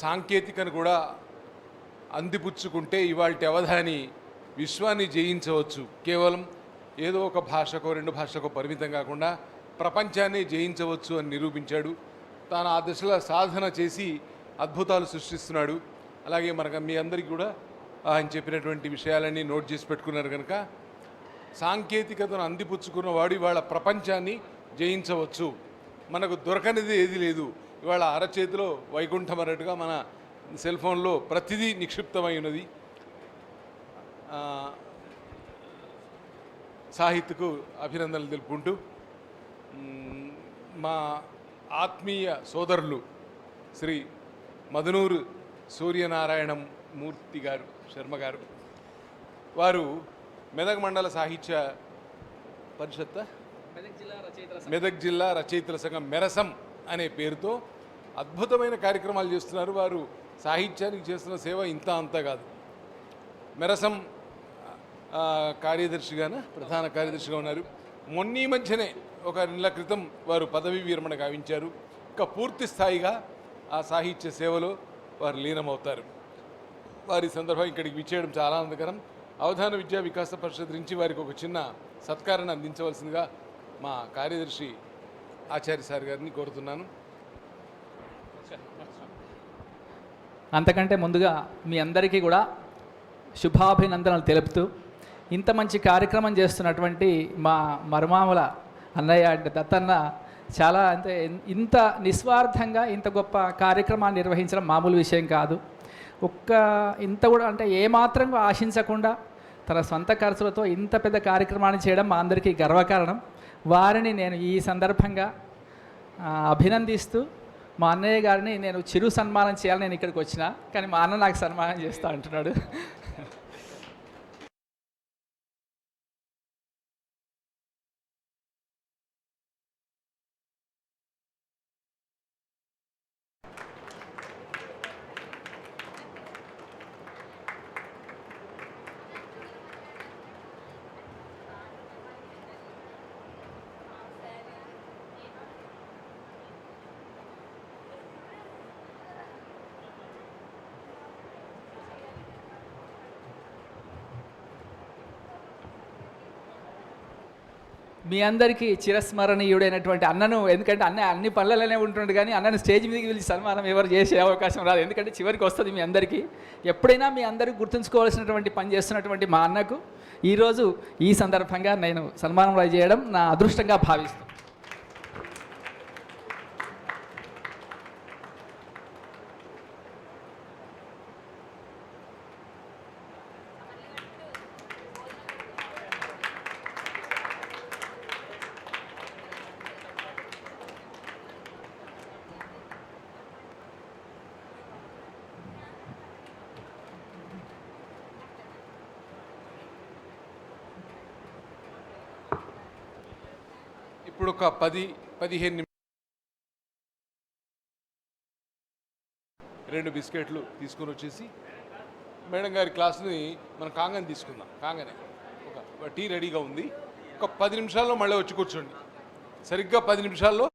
సాంకేతికను కూడా అందిపుచ్చుకుంటే ఇవాల్టి అవధాని విశ్వాన్ని జయించవచ్చు. కేవలం ఏదో ఒక భాషకో రెండు భాషకో పరిమితం కాకుండా ప్రపంచాన్ని జయించవచ్చు అని నిరూపించాడు. తాను ఆ దిశలో సాధన చేసి అద్భుతాలు సృష్టిస్తున్నాడు. అలాగే మనకు మీ అందరికీ కూడా ఆయన చెప్పినటువంటి విషయాలన్నీ నోట్ చేసి పెట్టుకున్నారు కనుక సాంకేతికతను అందిపుచ్చుకున్న వాడు ఇవాళ ప్రపంచాన్ని జయించవచ్చు. మనకు దొరకనిది ఏది లేదు. ఇవాళ అరచేతిలో వైకుంఠం అన్నట్టుగా మన సెల్ ఫోన్లో ప్రతిదీ నిక్షిప్తమై ఉన్నది. సాహిత్యకు అభినందనలు తెలుపుకుంటూ మా ఆత్మీయ సోదరులు శ్రీ మదనూరు సూర్యనారాయణ మూర్తి గారు శర్మ గారు వారు మెదక్ మండల సాహిత్య పరిషత్ మెదక్ జిల్లా రచయితల సంఘం మెరసం అనే పేరుతో అద్భుతమైన కార్యక్రమాలు చేస్తున్నారు. వారు సాహిత్యానికి చేస్తున్న సేవ ఇంత అంతా కాదు. మెరసం కార్యదర్శిగాను ప్రధాన కార్యదర్శిగా ఉన్నారు. మొన్నీ మధ్యనే ఒక నెల క్రితం వారు పదవీ విరమణ గావించారు. ఇంకా పూర్తి స్థాయిగా ఆ సాహిత్య సేవలో వారు లీనమవుతారు. వారి సందర్భంగా ఇక్కడికి విచ్చేయడం చాలా ఆనందకరం. అవధాన విద్యా వికాస పరిషత్ నుంచి వారికి ఒక చిన్న సత్కారాన్ని అందించవలసిందిగా మా కార్యదర్శి ఆచార్య సార్ గారిని కోరుతున్నాను. అంతకంటే ముందుగా మీ అందరికీ కూడా శుభాభినందనలు తెలుపుతూ ఇంత మంచి కార్యక్రమం చేస్తున్నటువంటి మా మరుమాముల అన్నయ్య అంటే దత్తన్న చాలా అంటే ఇంత నిస్వార్థంగా ఇంత గొప్ప కార్యక్రమాన్ని నిర్వహించడం మామూలు విషయం కాదు. ఇంత కూడా అంటే ఏమాత్రం ఆశించకుండా తన సొంత ఖర్చులతో ఇంత పెద్ద కార్యక్రమాన్ని చేయడం మా అందరికీ గర్వకారణం. వారిని నేను ఈ సందర్భంగా అభినందిస్తూ మా అన్నయ్య గారిని నేను చిరు సన్మానం చేయాలని నేను ఇక్కడికి వచ్చిన, కానీ మా అన్న నాకు సన్మానం చేస్తా అంటున్నాడు. మీ అందరికీ చిరస్మరణీయుడైనటువంటి అన్నను, ఎందుకంటే అన్ని పనులలోనే ఉంటుండే కానీ అన్నను స్టేజ్ మీదకి పిలిచి సన్మానం ఎవరు చేసే అవకాశం రాదు. ఎందుకంటే చివరికి వస్తుంది మీ అందరికీ. ఎప్పుడైనా మీ అందరికీ గుర్తుంచుకోవాల్సినటువంటి పని చేస్తున్నటువంటి మా అన్నకు ఈరోజు ఈ సందర్భంగా నేను సన్మానం చేయడం నా అదృష్టంగా భావిస్తున్నాను. ఇప్పుడు ఒక 10-15 2 బిస్కెట్లు తీసుకొని వచ్చేసి మేడం గారి క్లాస్ని మనం కాంగని తీసుకుందాం. కాంగనే ఒక టీ రెడీగా ఉంది. ఒక 10 నిమిషాల్లో మళ్ళీ వచ్చి కూర్చోండి. సరిగ్గా 10 నిమిషాల్లో